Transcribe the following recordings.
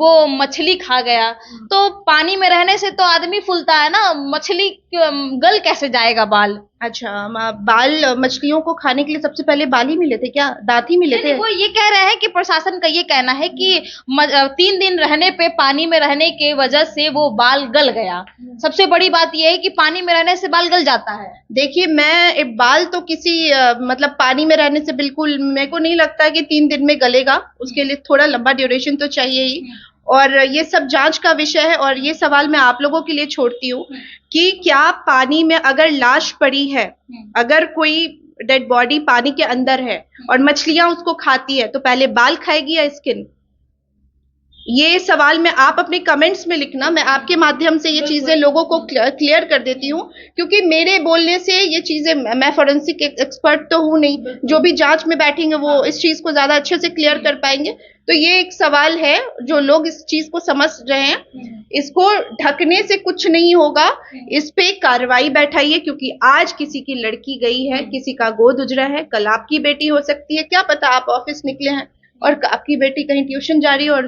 वो मछली खा गया। तो पानी में रहने से तो आदमी फूलता है ना, मछली गल कैसे जाएगा बाल? अच्छा, बाल मछलियों को खाने के लिए सबसे पहले बाल ही मिले थे क्या, दांत ही मिले थे? वो ये कह रहे हैं कि प्रशासन का ये कहना है कि 3 दिन रहने पे, पानी में रहने के वजह से वो बाल गल गया। सबसे बड़ी बात ये है कि पानी में रहने से बाल गल जाता है। देखिए, मैं बाल तो किसी मतलब पानी में रहने से बिल्कुल मेरे को नहीं लगता कि 3 दिन में गलेगा, उसके लिए थोड़ा लंबा ड्यूरेशन तो चाहिए ही। और ये सब जांच का विषय है, और ये सवाल मैं आप लोगों के लिए छोड़ती हूँ कि क्या पानी में अगर लाश पड़ी है, अगर कोई डेड बॉडी पानी के अंदर है और मछलियां उसको खाती है, तो पहले बाल खाएगी या स्किन? ये सवाल में आप अपने कमेंट्स में लिखना, मैं आपके माध्यम से ये चीजें लोगों को क्लियर कर देती हूँ, क्योंकि मेरे बोलने से ये चीजें, मैं फोरेंसिक एक्सपर्ट तो हूं नहीं, जो भी जांच में बैठेंगे वो इस चीज को ज्यादा अच्छे से क्लियर कर पाएंगे। तो ये एक सवाल है, जो लोग इस चीज को समझ रहे हैं, इसको ढकने से कुछ नहीं होगा, इस पे कार्रवाई बैठाइए, क्योंकि आज किसी की लड़की गई है, किसी का गोद उजरा है, कल आपकी बेटी हो सकती है, क्या पता आप ऑफिस निकले हैं और आपकी बेटी कहीं ट्यूशन जा रही हो और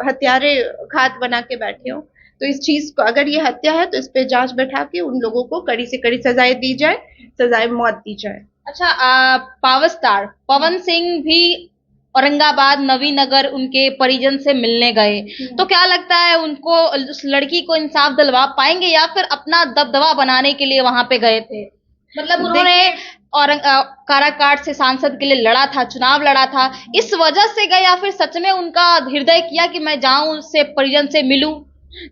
हत्यारे घात बना के बैठे हो। तो इस चीज को, अगर ये हत्या है तो इस पे जांच बैठा के उन लोगों को कड़ी से कड़ी सजाएं दी जाए, सजाए मौत दी जाए। अच्छा, पावर स्टार पवन सिंह भी औरंगाबाद नवीनगर उनके परिजन से मिलने गए, तो क्या लगता है उनको, उस लड़की को इंसाफ दिलवा पाएंगे या फिर अपना दबदबा बनाने के लिए वहां पे गए थे? मतलब उन्होंने और काराकाट से सांसद के लिए लड़ा था, चुनाव लड़ा था, इस वजह से गए या फिर सच में उनका हृदय किया कि मैं जाऊं उससे परिजन से मिलूं?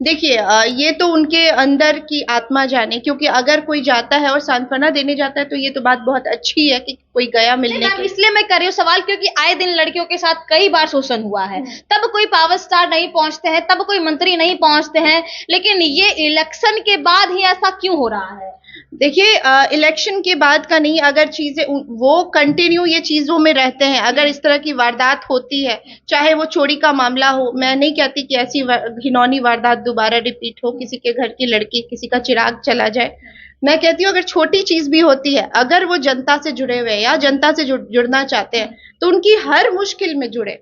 देखिए, ये तो उनके अंदर की आत्मा जाने, क्योंकि अगर कोई जाता है और सांत्वना देने जाता है तो ये तो बात बहुत अच्छी है कि कोई गया मिलने के। इसलिए मैं कर रही हूँ सवाल, क्योंकि आए दिन लड़कियों के साथ कई बार शोषण हुआ है, तब कोई पावर स्टार नहीं पहुंचते हैं, तब कोई मंत्री नहीं पहुंचते हैं, लेकिन ये इलेक्शन के बाद ही ऐसा क्यों हो रहा है? देखिए, इलेक्शन के बाद का नहीं, अगर चीजें वो कंटिन्यू ये चीजों में रहते हैं, अगर इस तरह की वारदात होती है, चाहे वो चोरी का मामला हो, मैं नहीं कहती कि ऐसी घिनौनी वारदात दोबारा रिपीट हो, किसी के घर की लड़की, किसी का चिराग चला जाए, मैं कहती हूँ अगर छोटी चीज भी होती है, अगर वो जनता से जुड़े हुए या जनता से जुड़ना चाहते हैं, तो उनकी हर मुश्किल में जुड़े,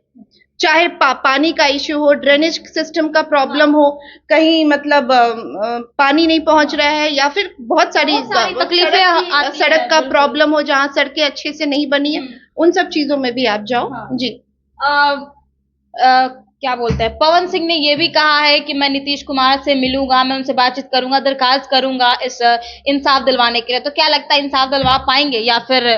चाहे पानी का इश्यू हो, ड्रेनेज सिस्टम का प्रॉब्लम हो, कहीं मतलब पानी नहीं पहुंच रहा है, या फिर बहुत सारी तकलीफें, सड़क का प्रॉब्लम हो जहां सड़कें अच्छे से नहीं बनी है, उन सब चीजों में भी आप जाओ। जी। क्या बोलते हैं, पवन सिंह ने ये भी कहा है कि मैं नीतीश कुमार से मिलूंगा, मैं उनसे बातचीत करूंगा, दरखास्त करूंगा इस इंसाफ दिलवाने के लिए। तो क्या लगता है इंसाफ दिलवा पाएंगे या फिर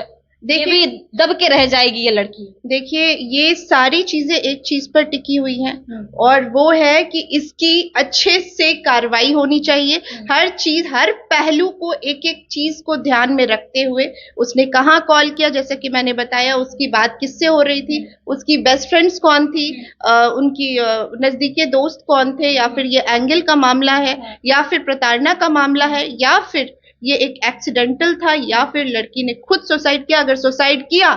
देखिए भी दब के रह जाएगी ये लड़की? देखिए, ये सारी चीजें एक चीज पर टिकी हुई हैं, और वो है कि इसकी अच्छे से कार्रवाई होनी चाहिए। हर चीज, हर पहलू को, एक एक चीज को ध्यान में रखते हुए, उसने कहाँ कॉल किया, जैसे कि मैंने बताया, उसकी बात किससे हो रही थी, उसकी बेस्ट फ्रेंड्स कौन थी, उनकी नजदीकी दोस्त कौन थे, या फिर ये एंगल का मामला है, या फिर प्रताड़ना का मामला है, या फिर ये एक एक्सीडेंटल था, या फिर लड़की ने खुद सुसाइड किया। अगर सुसाइड किया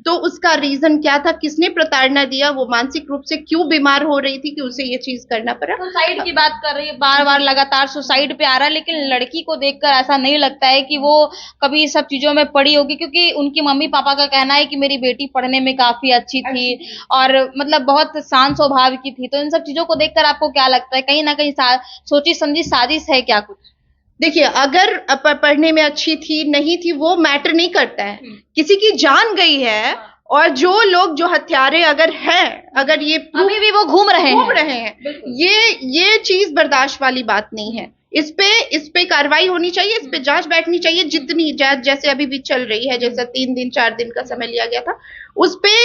तो उसका रीजन क्या था, किसने प्रताड़ना दिया, वो मानसिक रूप से क्यों बीमार हो रही थी कि उसे ये चीज करना पड़ा। सुसाइड की बात कर रही है, बार बार लगातार सुसाइड पे आ रहा है, लेकिन लड़की को देखकर ऐसा नहीं लगता है कि वो कभी सब चीजों में पड़ी होगी, क्योंकि उनकी मम्मी पापा का कहना है कि मेरी बेटी पढ़ने में काफी अच्छी थी और मतलब बहुत शांत स्वभाव की थी। तो इन सब चीजों को देखकर आपको क्या लगता है, कहीं ना कहीं सोची समझी साजिश है क्या कुछ? देखिए, अगर पढ़ने में अच्छी थी नहीं थी वो मैटर नहीं करता है, किसी की जान गई है, और जो लोग, जो हत्यारे अगर हैं, अगर ये अभी भी वो घूम रहे हैं, ये चीज बर्दाश्त वाली बात नहीं है। इस पे कार्रवाई होनी चाहिए, इस पे जांच बैठनी चाहिए, जितनी जैसे अभी भी चल रही है, जैसा 3 दिन 4 दिन का समय लिया गया था, उस पे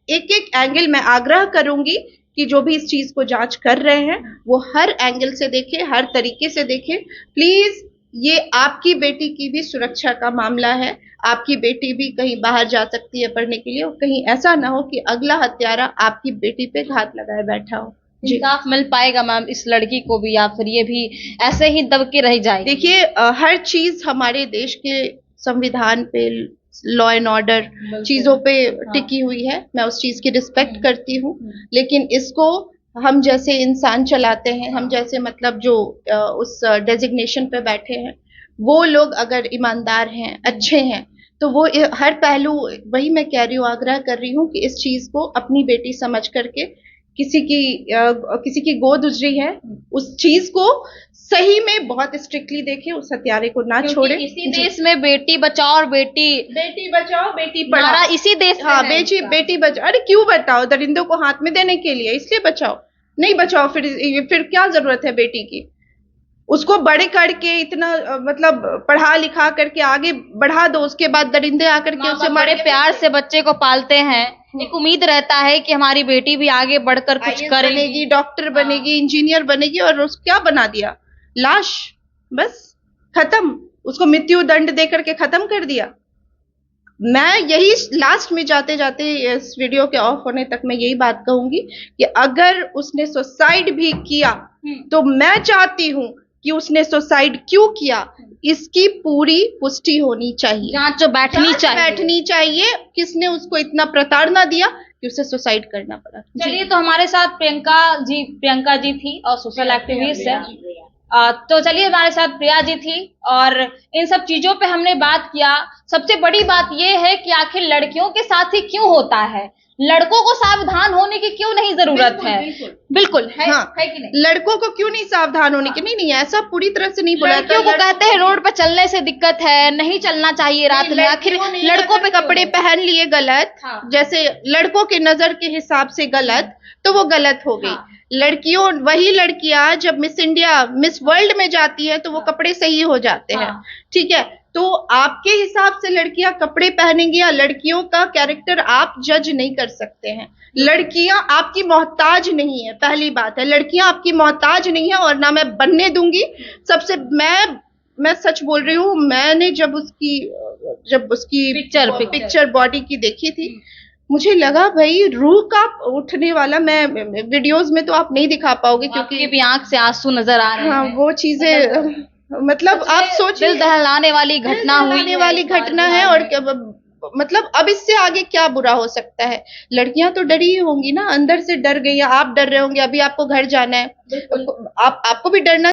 एक एक एंगल मैं आग्रह करूंगी कि जो भी इस चीज को जांच कर रहे हैं वो हर एंगल से देखें, हर तरीके से देखें। प्लीज, ये आपकी बेटी की भी सुरक्षा का मामला है, आपकी बेटी भी कहीं बाहर जा सकती है पढ़ने के लिए, और कहीं ऐसा ना हो कि अगला हत्यारा आपकी बेटी पे घात लगाए बैठा हो। इंसाफ मिल पाएगा मैम इस लड़की को भी, या फिर ये भी ऐसे ही दब के रह जाएगी? देखिए, हर चीज हमारे देश के संविधान पे, लॉ एंड ऑर्डर चीजों पे टिकी हुई है, मैं उस चीज की रिस्पेक्ट करती हूँ, लेकिन इसको हम जैसे इंसान चलाते हैं, हम जैसे मतलब जो उस डेजिग्नेशन पे बैठे हैं, वो लोग अगर ईमानदार हैं, अच्छे हैं, तो वो हर पहलू, वही मैं कह रही हूँ, आग्रह कर रही हूँ कि इस चीज को अपनी बेटी समझ करके किसी की गोद उजड़ी है, उस चीज को सही में बहुत स्ट्रिक्टली देखे, उस हत्यारे को ना छोड़े। इसी देश में बेटी बचाओ और बेटी बचाओ बेटी नारा पढ़ाओ, इसी देश हाँ में है बेटी बचाओ। अरे क्यों बचाओ? दरिंदों को हाथ में देने के लिए, इसलिए बचाओ। नहीं बचाओ फिर क्या जरूरत है बेटी की? उसको बड़े करके इतना मतलब पढ़ा लिखा करके आगे बढ़ा दो, उसके बाद दरिंदे आकर के उसे बड़े प्यार से बच्चे को पालते हैं, एक उम्मीद रहता है कि हमारी बेटी भी आगे बढ़कर कुछ IAS करेगी, बनेगी, डॉक्टर बनेगी, इंजीनियर बनेगी, और उस क्या बना दिया? लाश, बस खत्म। उसको मृत्यु दंड दे करके खत्म कर दिया। मैं यही लास्ट में जाते जाते इस वीडियो के ऑफ होने तक मैं यही बात कहूंगी कि अगर उसने सुसाइड भी किया तो मैं चाहती हूं कि उसने सुसाइड क्यों किया इसकी पूरी पुष्टि होनी चाहिए, जांच बैठनी चाहिए। किसने उसको इतना प्रताड़ना दिया कि उसे सुसाइड करना पड़ा। चलिए, तो हमारे साथ प्रियंका जी थी और सोशल एक्टिविस्ट है। तो चलिए, हमारे साथ प्रिया जी थी और इन सब चीजों पे हमने बात किया। सबसे बड़ी बात यह है कि आखिर लड़कियों के साथ ही क्यों होता है, लड़कों को सावधान होने की क्यों नहीं जरूरत है? बिल्कुल है, हाँ, है कि नहीं? लड़कों को क्यों नहीं सावधान होने की? नहीं, ऐसा पूरी तरह से नहीं बोला। लड़कियों को कहते हैं रोड पे चलने से दिक्कत है, नहीं चलना चाहिए रात में। आखिर लड़कों पे कपड़े पहन लिए गलत, जैसे लड़कों के नजर के हिसाब से गलत, तो वो गलत हो गई। वही लड़कियां जब मिस वर्ल्ड में जाती है तो वो कपड़े सही हो जाते हैं, ठीक है? तो आपके हिसाब से लड़कियां कपड़े पहनेंगी या लड़कियों का कैरेक्टर आप जज नहीं कर सकते हैं। लड़कियां आपकी मोहताज नहीं है, पहली बात है। लड़कियां आपकी मोहताज नहीं है और ना मैं बनने दूंगी। मैं सच बोल रही हूँ, मैंने जब उसकी पिक्चर बॉडी की देखी थी, मुझे लगा भाई रूह का उठने वाला। मैं वीडियोस में तो आप नहीं दिखा पाओगे क्योंकि भी आंख से आंसू नजर आ रहे हैं। हाँ, वो चीजें मतलब आप सोचिए, दिल दहलाने वाली घटना है। और मतलब अब इससे आगे क्या बुरा हो सकता है? लड़कियां तो डरी ही होंगी ना, अंदर से डर गई। आप डर रहे होंगे, अभी आपको घर जाना है, आपको भी डरना